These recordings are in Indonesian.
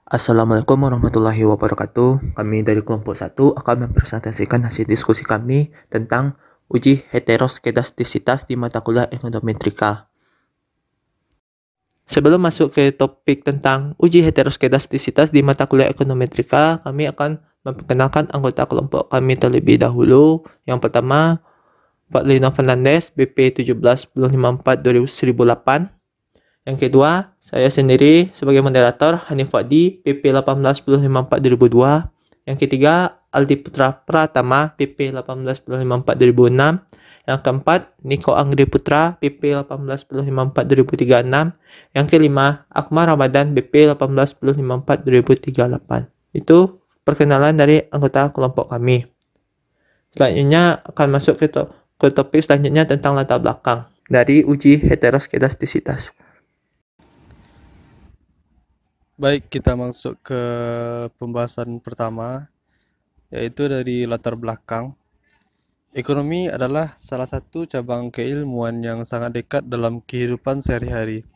Assalamualaikum warahmatullahi wabarakatuh. Kami dari kelompok 1 akan mempresentasikan hasil diskusi kami tentang uji heteroskedastisitas di mata kuliah ekonometrika. Sebelum masuk ke topik tentang uji heteroskedastisitas di mata kuliah ekonometrika, kami akan memperkenalkan anggota kelompok kami terlebih dahulu. Yang pertama, Pak Lino Fernandez, BP 171054-2008. Yang kedua, saya sendiri sebagai moderator, Hanif Fadi, PP 181054-2002. Yang ketiga, Aldi Putra Pratama, PP 181054-2006. Yang keempat, Niko Anggri Putra, PP 181054-2036. Yang kelima, Akmal Ramadan, BP 181054-2038. Itu perkenalan dari anggota kelompok kami. Selanjutnya akan masuk ke topik selanjutnya tentang latar belakang dari uji heteroskedastisitas. Baik, kita masuk ke pembahasan pertama, yaitu dari latar belakang. Ekonomi adalah salah satu cabang keilmuan yang sangat dekat dalam kehidupan sehari-hari.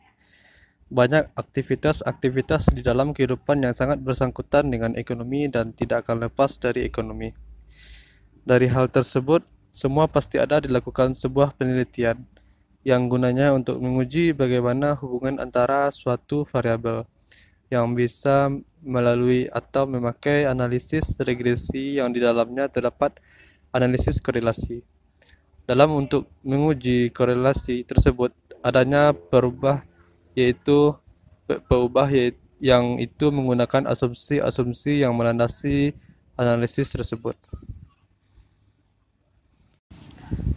Banyak aktivitas-aktivitas di dalam kehidupan yang sangat bersangkutan dengan ekonomi dan tidak akan lepas dari ekonomi. Dari hal tersebut, semua pasti ada dilakukan sebuah penelitian yang gunanya untuk menguji bagaimana hubungan antara suatu variabel yang bisa melalui atau memakai analisis regresi yang di dalamnya terdapat analisis korelasi. Dalam untuk menguji korelasi tersebut adanya yang itu menggunakan asumsi-asumsi yang melandasi analisis tersebut.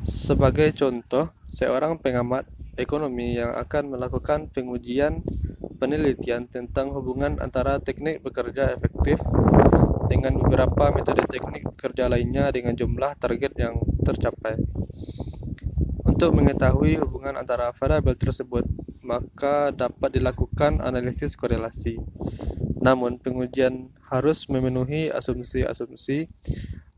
Sebagai contoh, seorang pengamat ekonomi yang akan melakukan pengujian penelitian tentang hubungan antara teknik bekerja efektif dengan beberapa metode teknik bekerja lainnya dengan jumlah target yang tercapai. Untuk mengetahui hubungan antara variabel tersebut, maka dapat dilakukan analisis korelasi. Namun, pengujian harus memenuhi asumsi-asumsi.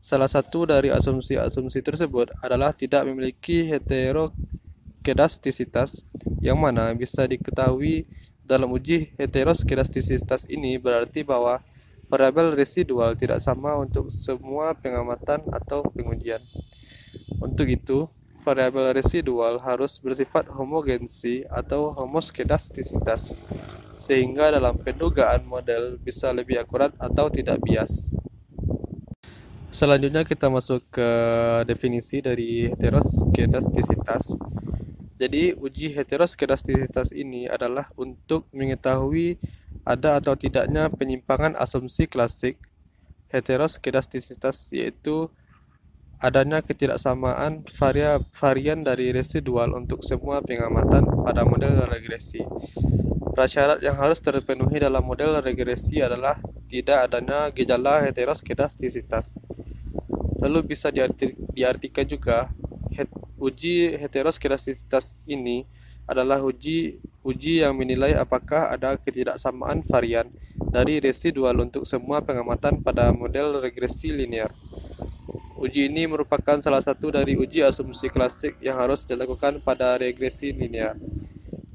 Salah satu dari asumsi-asumsi tersebut adalah tidak memiliki heteroskedastisitas, yang mana bisa diketahui dalam uji heteroskedastisitas ini berarti bahwa variabel residual tidak sama untuk semua pengamatan atau pengujian. Untuk itu, variabel residual harus bersifat homogensi atau homoskedastisitas, sehingga dalam pendugaan model bisa lebih akurat atau tidak bias. Selanjutnya kita masuk ke definisi dari heteroskedastisitas. Jadi, uji heteroskedastisitas ini adalah untuk mengetahui ada atau tidaknya penyimpangan asumsi klasik heteroskedastisitas, yaitu adanya ketidaksamaan varian dari residual untuk semua pengamatan pada model regresi. Prasyarat yang harus terpenuhi dalam model regresi adalah tidak adanya gejala heteroskedastisitas. Lalu bisa diartikan juga uji heteroskedastisitas ini adalah uji yang menilai apakah ada ketidaksamaan varian dari residual untuk semua pengamatan pada model regresi linear. Uji ini merupakan salah satu dari uji asumsi klasik yang harus dilakukan pada regresi linear.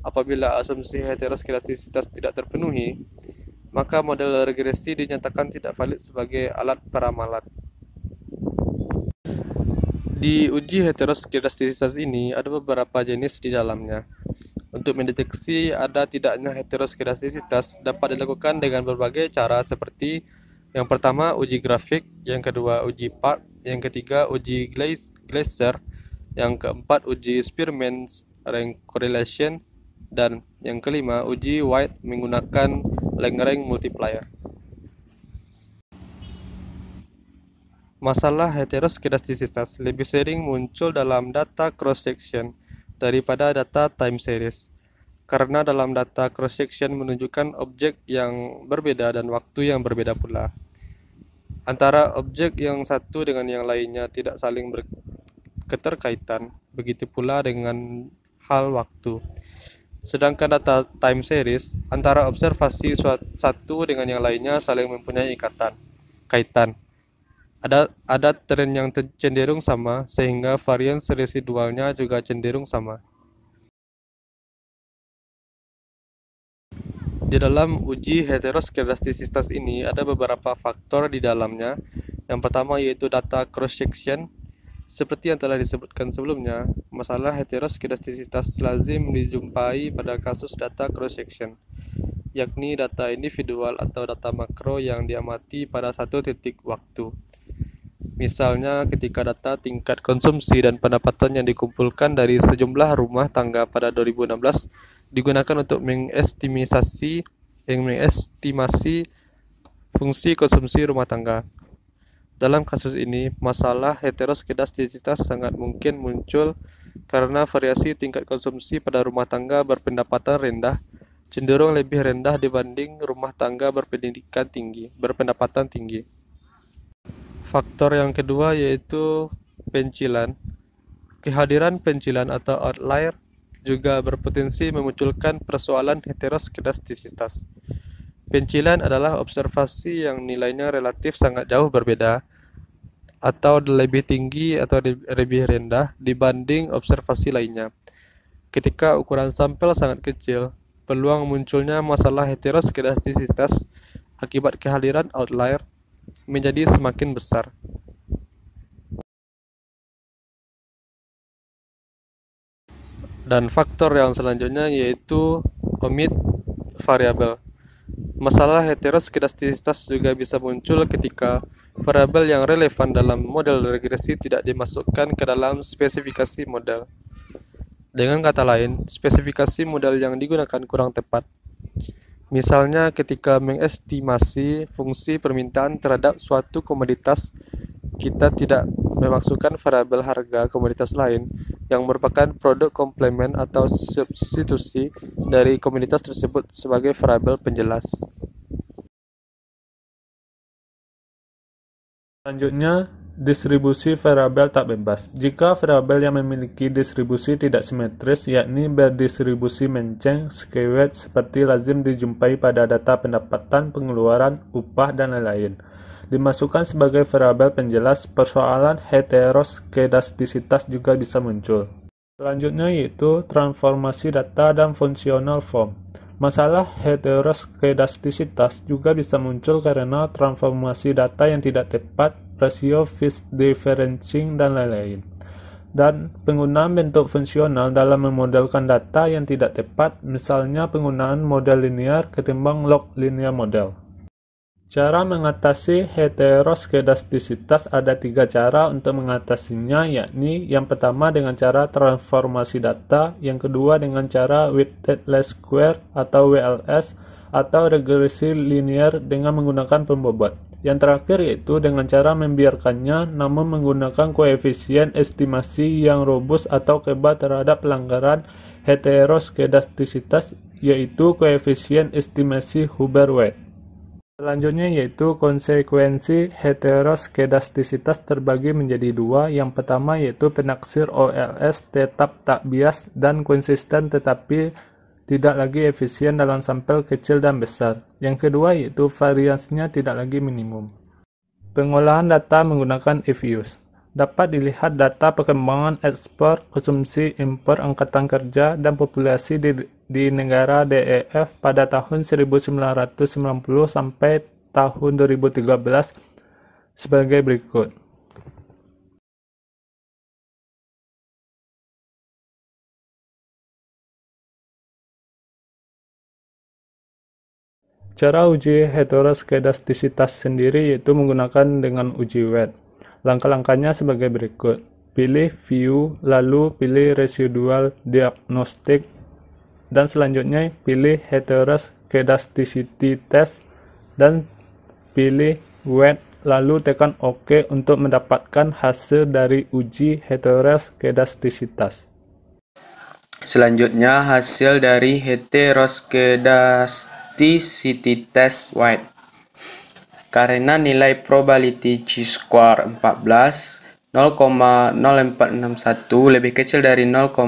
Apabila asumsi heteroskedastisitas tidak terpenuhi, maka model regresi dinyatakan tidak valid sebagai alat peramalan. Di uji heteroskedastisitas ini ada beberapa jenis di dalamnya. Untuk mendeteksi ada tidaknya heteroskedastisitas dapat dilakukan dengan berbagai cara seperti yang pertama uji grafik, yang kedua uji part, yang ketiga uji Gleiser, yang keempat uji Spearman's rank correlation, dan yang kelima uji White menggunakan Lagrange multiplier. Masalah heteroskedastisitas lebih sering muncul dalam data cross-section daripada data time series, karena dalam data cross-section menunjukkan objek yang berbeda dan waktu yang berbeda pula. Antara objek yang satu dengan yang lainnya tidak saling berketerkaitan, begitu pula dengan hal waktu. Sedangkan data time series, antara observasi satu dengan yang lainnya saling mempunyai kaitan. Ada tren yang cenderung sama, sehingga varians residualnya juga cenderung sama. Di dalam uji heteroskedastisitas ini ada beberapa faktor di dalamnya. Yang pertama yaitu data cross-section. Seperti yang telah disebutkan sebelumnya, masalah heteroskedastisitas lazim dijumpai pada kasus data cross-section, yakni data individual atau data makro yang diamati pada satu titik waktu. Misalnya ketika data tingkat konsumsi dan pendapatan yang dikumpulkan dari sejumlah rumah tangga pada 2016 digunakan untuk mengestimasi fungsi konsumsi rumah tangga. Dalam kasus ini, masalah heteroskedastisitas sangat mungkin muncul karena variasi tingkat konsumsi pada rumah tangga berpendapatan rendah cenderung lebih rendah dibanding rumah tangga berpendapatan tinggi. Faktor yang kedua yaitu pencilan. Kehadiran pencilan atau outlier juga berpotensi memunculkan persoalan heteroskedastisitas. Pencilan adalah observasi yang nilainya relatif sangat jauh berbeda atau lebih tinggi atau lebih rendah dibanding observasi lainnya. Ketika ukuran sampel sangat kecil, peluang munculnya masalah heteroskedastisitas akibat kehadiran outlier menjadi semakin besar. Dan faktor yang selanjutnya yaitu omit variabel. Masalah heteroskedastisitas juga bisa muncul ketika variabel yang relevan dalam model regresi tidak dimasukkan ke dalam spesifikasi model. Dengan kata lain, spesifikasi model yang digunakan kurang tepat. Misalnya ketika mengestimasi fungsi permintaan terhadap suatu komoditas, kita tidak memasukkan variabel harga komoditas lain yang merupakan produk komplement atau substitusi dari komoditas tersebut sebagai variabel penjelas. Selanjutnya, distribusi variabel tak bebas. Jika variabel yang memiliki distribusi tidak simetris, yakni berdistribusi menceng, skewed, seperti lazim dijumpai pada data pendapatan, pengeluaran, upah, dan lain-lain, dimasukkan sebagai variabel penjelas, persoalan heteroskedastisitas juga bisa muncul. Selanjutnya yaitu transformasi data dan functional form. Masalah heteroskedastisitas juga bisa muncul karena transformasi data yang tidak tepat, rasio phase differencing, dan lain-lain. Dan penggunaan bentuk fungsional dalam memodelkan data yang tidak tepat, misalnya penggunaan model linear ketimbang log linear model. Cara mengatasi heteroskedastisitas ada 3 cara untuk mengatasinya, yakni yang pertama dengan cara transformasi data, yang kedua dengan cara weighted least square atau WLS, atau regresi linear dengan menggunakan pembobot. Yang terakhir yaitu dengan cara membiarkannya namun menggunakan koefisien estimasi yang robust atau kebal terhadap pelanggaran heteroskedastisitas, yaitu koefisien estimasi Huber-White. Selanjutnya yaitu konsekuensi heteroskedastisitas terbagi menjadi 2. Yang pertama yaitu penaksir OLS tetap tak bias dan konsisten tetapi tidak lagi efisien dalam sampel kecil dan besar. Yang kedua yaitu variasinya tidak lagi minimum. Pengolahan data menggunakan EViews. Dapat dilihat data perkembangan ekspor, konsumsi, impor, angkatan kerja, dan populasi di negara DEF pada tahun 1990 sampai tahun 2013 sebagai berikut. Cara uji heteroskedastisitas sendiri yaitu menggunakan dengan uji Watt. Langkah-langkahnya sebagai berikut. Pilih view, lalu pilih residual diagnostic, dan selanjutnya pilih heteroskedasticity test, dan pilih Watt, lalu tekan OK untuk mendapatkan hasil dari uji heteroskedastisitas. Selanjutnya hasil dari heteroskedasticity test White. Karena nilai probability chi-square 14 0,0461 lebih kecil dari 0,05,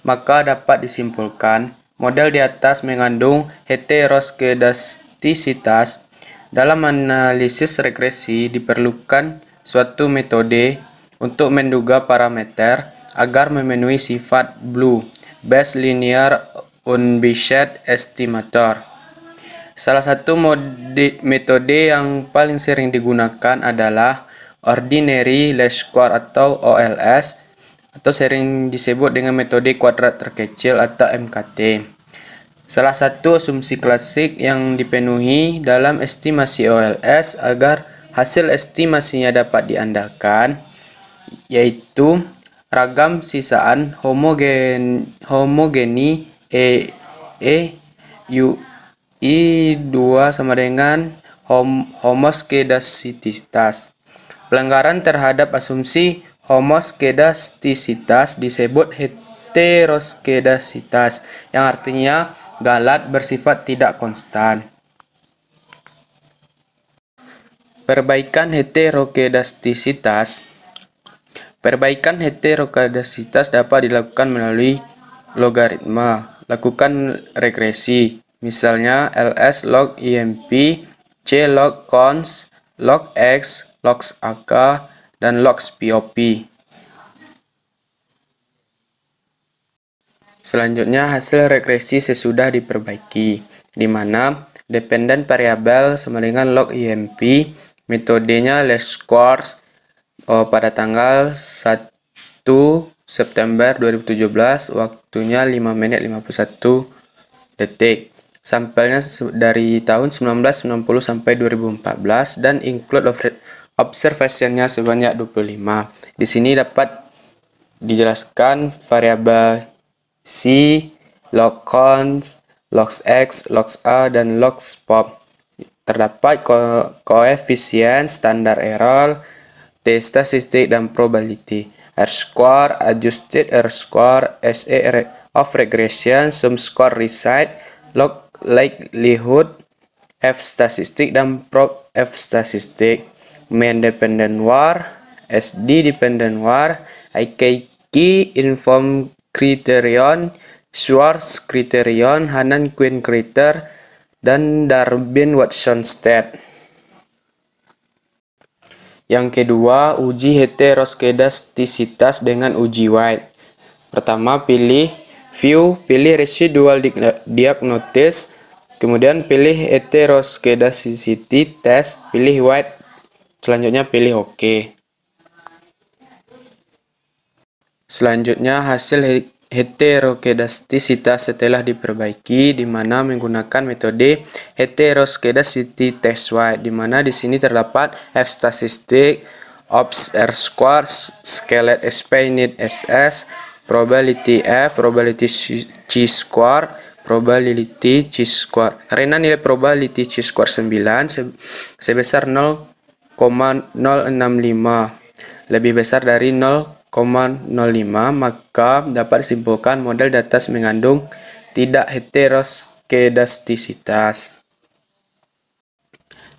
maka dapat disimpulkan model di atas mengandung heteroskedastisitas. Dalam analisis regresi diperlukan suatu metode untuk menduga parameter agar memenuhi sifat BLEU, Best Linear unbiased estimator. Salah satu metode yang paling sering digunakan adalah ordinary least square atau OLS, atau sering disebut dengan metode kuadrat terkecil atau MKT. Salah satu asumsi klasik yang dipenuhi dalam estimasi OLS agar hasil estimasinya dapat diandalkan yaitu ragam sisaan homogeni I2 sama dengan homoskedastisitas. Pelanggaran terhadap asumsi homoskedastisitas disebut heteroskedastisitas, yang artinya galat bersifat tidak konstan. Perbaikan heteroskedastisitas dapat dilakukan melalui logaritma. Lakukan regresi, misalnya ls log IMP, C log cons, log X, log AK, dan log POP. Selanjutnya, hasil regresi sesudah diperbaiki, di mana dependen variabel sama dengan log IMP, metodenya least squares pada tanggal 1 September 2017, waktunya 5 menit 51 detik. Sampelnya dari tahun 1990 sampai 2014 dan include observationnya sebanyak 25. Di sini dapat dijelaskan variabel C, log cons, log X, log A, dan log POP. Terdapat koefisien standar error, T statistik, dan probability. R-square, adjusted R-square, SA of regression, sum square result, log likelihood, F statistik, dan prob F statistik. Mean dependent var, SD dependent var, IKK inform criterion, Schwarz criterion, Hannan-Quinn criterion, dan Darwin-Watson stat. Yang kedua, uji heteroskedastisitas dengan uji White. Pertama, pilih view, pilih residual diagnosis, kemudian pilih heteroskedasticity test, pilih White, selanjutnya pilih OK. Selanjutnya, hasil heteroskedastisitas setelah diperbaiki, di mana menggunakan metode heteroskedasticity test White, di mana di sini terdapat F statistik, ops R square, skelet SP need SS, probability F, probability C square, probability C square. Karena nilai probability C square 9 sebesar 0,065, lebih besar dari 0,05, maka dapat disimpulkan model di atas mengandung tidak heteroskedastisitas.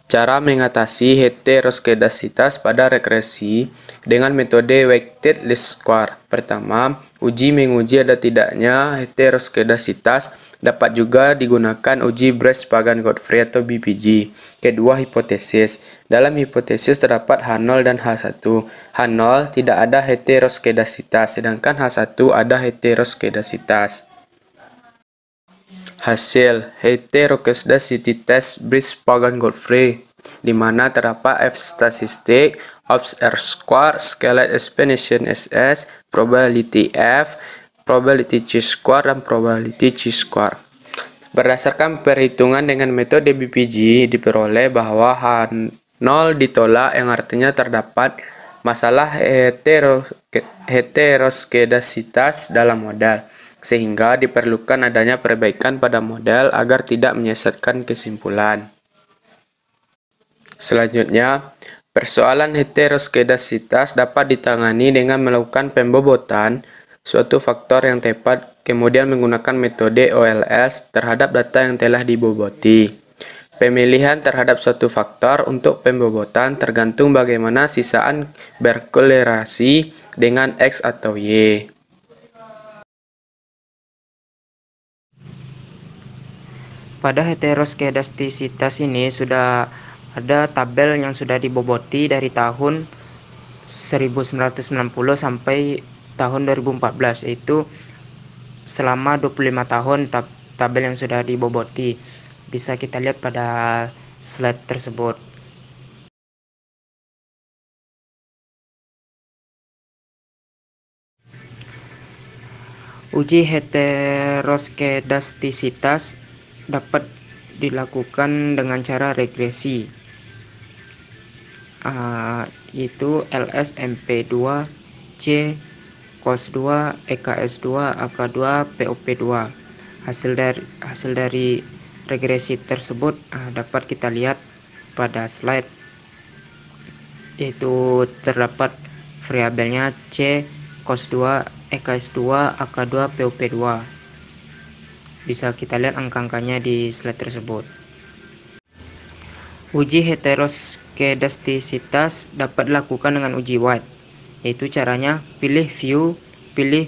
Cara mengatasi heteroskedastisitas pada regresi dengan metode weighted least square. Pertama, menguji ada tidaknya heteroskedastisitas. Dapat juga digunakan uji Bresch-Pagan-Gottfried atau BPG. Kedua, hipotesis. Dalam hipotesis terdapat H0 dan H1. H0 tidak ada heteroskedastisitas, sedangkan H1 ada heteroskedastisitas. Hasil heteroskedasticity test Bresch-Pagan-Gottfried, di mana terdapat F statistik, ops R square, skelet explanation SS, probability F, probability C square, dan probability C square. Berdasarkan perhitungan dengan metode BPG, diperoleh bahwa H0 ditolak, yang artinya terdapat masalah heteroskedastisitas dalam model, sehingga diperlukan adanya perbaikan pada model agar tidak menyesatkan kesimpulan. Selanjutnya, persoalan heteroskedastisitas dapat ditangani dengan melakukan pembobotan suatu faktor yang tepat, kemudian menggunakan metode OLS terhadap data yang telah diboboti. Pemilihan terhadap suatu faktor untuk pembobotan tergantung bagaimana sisaan berkorelasi dengan X atau Y. Pada heteroskedastisitas ini sudah ada tabel yang sudah diboboti dari tahun 1990 sampai tahun 2014, yaitu selama 25 tahun tabel yang sudah diboboti. Bisa kita lihat pada slide tersebut. Uji heteroskedastisitas dapat dilakukan dengan cara regresi, yaitu LS-MP2, C, COS2, EKS2, AK2, POP2. Hasil dari regresi tersebut dapat kita lihat pada slide, yaitu terdapat variabelnya C, COS2, EKS2, AK2, POP2. Bisa kita lihat angka-angkanya di slide tersebut. Uji heteroskedastisitas dapat dilakukan dengan uji White, yaitu caranya pilih view, pilih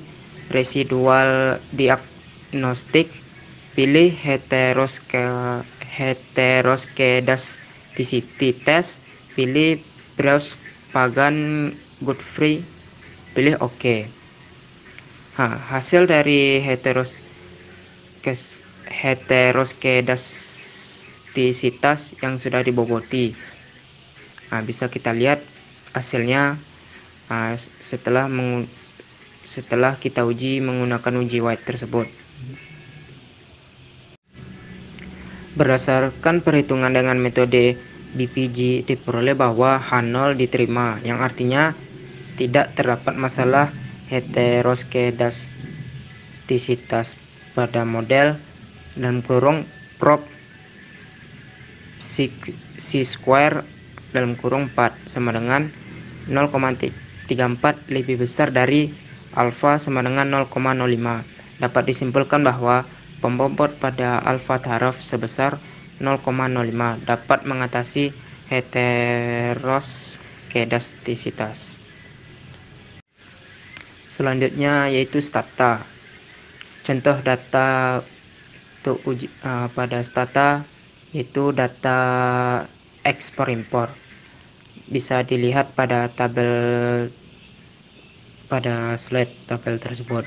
residual diagnostik, pilih heteroskedasticity test, pilih browse Pagan Godfrey, pilih OK. Hasil dari heteroskedastisitas yang sudah diboboti. Bisa kita lihat hasilnya setelah kita uji menggunakan uji White tersebut. Berdasarkan perhitungan dengan metode BPG diperoleh bahwa H0 diterima, yang artinya tidak terdapat masalah heteroskedastisitas pada model dalam kurung prop C² dalam kurung 4 sama dengan 0,34 lebih besar dari alfa sama dengan 0,05. Dapat disimpulkan bahwa pembobot pada alfa taraf sebesar 0,05 dapat mengatasi heteroskedastisitas. Selanjutnya yaitu stata. Contoh data untuk uji pada stata yaitu data ekspor impor. Bisa dilihat pada slide tabel tersebut.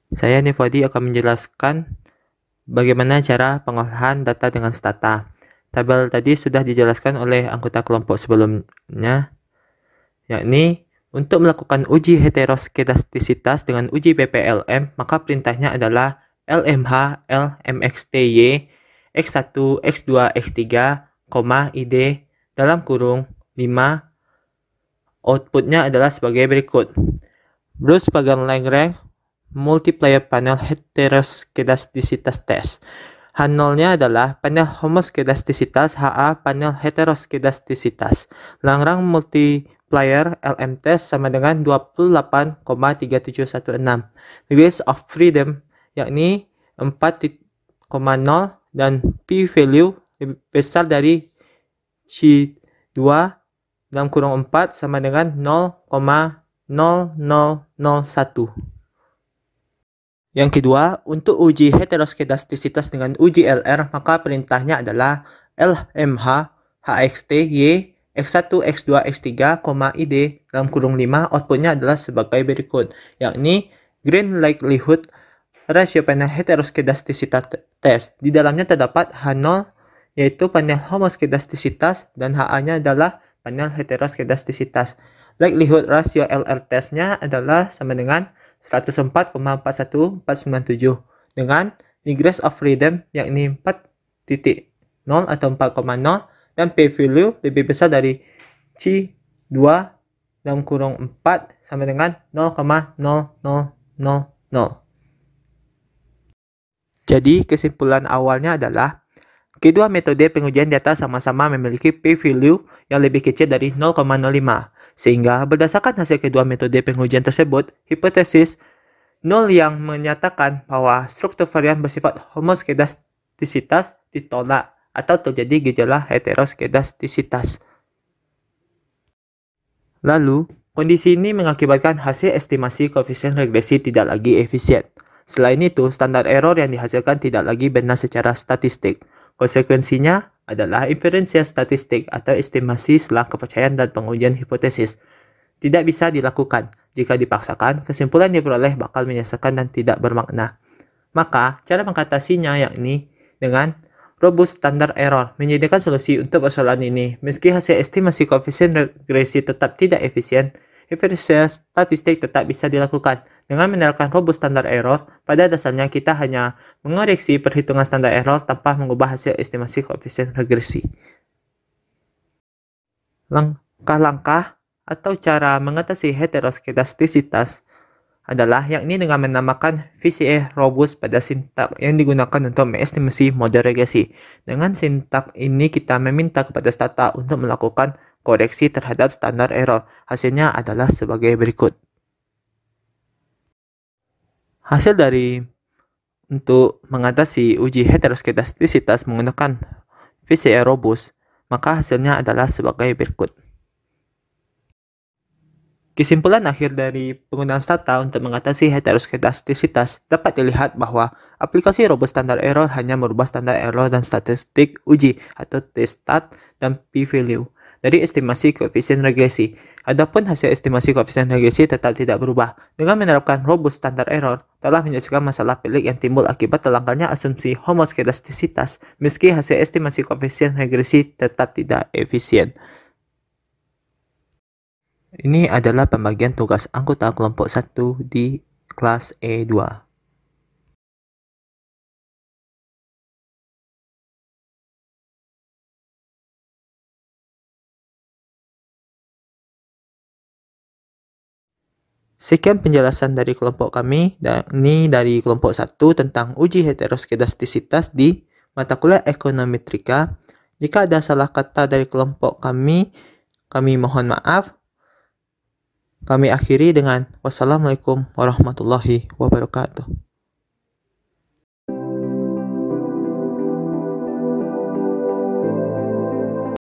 Saya Nifadi akan menjelaskan bagaimana cara pengolahan data dengan stata. Tabel tadi sudah dijelaskan oleh anggota kelompok sebelumnya, yakni untuk melakukan uji heteroskedastisitas dengan uji PPLM, maka perintahnya adalah LMH, LMXTY, X1, X2, X3, ID, dalam kurung 5. Outputnya adalah sebagai berikut. Bruce Pagan Lagrange Multiplier Panel Heteroskedastisitas Test. H0-nya adalah panel homoskedastisitas, HA panel heteroskedastisitas. Lagrange multiplier LM test sama dengan 28,3716. Degrees of freedom yakni 4,0 dan p-value lebih besar dari C2 dalam kurung 4 sama dengan 0,0001. Yang kedua, untuk uji heteroskedastisitas dengan uji LR, maka perintahnya adalah LMH, HXT, Y, X1, X2, X3, ID, dalam kurung 5, outputnya adalah sebagai berikut, yakni green likelihood ratio panel heteroskedastisitas test. Di dalamnya terdapat H0, yaitu panel homoskedastisitas, dan HA-nya adalah panel heteroskedastisitas. Likelihood ratio LR testnya adalah sama dengan 104,41497 dengan degrees of freedom yakni 4,0 atau 4,0 dan p-value lebih besar dari C2 dalam kurung 4 sama dengan 0,0000. Jadi kesimpulan awalnya adalah kedua metode pengujian data sama-sama memiliki p-value yang lebih kecil dari 0,05. Sehingga berdasarkan hasil kedua metode pengujian tersebut, hipotesis 0 yang menyatakan bahwa struktur varian bersifat homoskedastisitas ditolak atau terjadi gejala heteroskedastisitas. Lalu, kondisi ini mengakibatkan hasil estimasi koefisien regresi tidak lagi efisien. Selain itu, standar error yang dihasilkan tidak lagi benar secara statistik. Konsekuensinya adalah inferensia statistik atau estimasi selang kepercayaan dan pengujian hipotesis. Tidak bisa dilakukan. Jika dipaksakan, kesimpulan yang diperoleh bakal menyesatkan dan tidak bermakna. Maka, cara mengatasinya yakni dengan robust standard error, menyediakan solusi untuk persoalan ini. Meski hasil estimasi koefisien regresi tetap tidak efisien, inferensia statistik tetap bisa dilakukan. Dengan menerapkan robust standard error, pada dasarnya kita hanya mengoreksi perhitungan standar error tanpa mengubah hasil estimasi koefisien regresi. Langkah-langkah atau cara mengatasi heteroskedastisitas adalah yakni dengan menambahkan VCA robust pada sintak yang digunakan untuk mengestimasi model regresi. Dengan sintak ini kita meminta kepada stata untuk melakukan koreksi terhadap standar error. Hasilnya adalah sebagai berikut. Hasil dari untuk mengatasi uji heteroskedastisitas menggunakan VCA robust, maka hasilnya adalah sebagai berikut. Kesimpulan akhir dari penggunaan stata untuk mengatasi heteroskedastisitas dapat dilihat bahwa aplikasi robust standard error hanya merubah standar error dan statistik uji atau t-stat dan p-value dari estimasi koefisien regresi. Adapun hasil estimasi koefisien regresi tetap tidak berubah. Dengan menerapkan robust standard error, telah menyelesaikan masalah pelik yang timbul akibat terlanggarnya asumsi homoskedastisitas, meski hasil estimasi koefisien regresi tetap tidak efisien. Ini adalah pembagian tugas anggota kelompok 1 di kelas E2. Sekian penjelasan dari kelompok kami, dan ini dari kelompok 1 tentang uji heteroskedastisitas di mata kuliah ekonometrika. Jika ada salah kata dari kelompok kami mohon maaf. Kami akhiri dengan wassalamualaikum warahmatullahi wabarakatuh.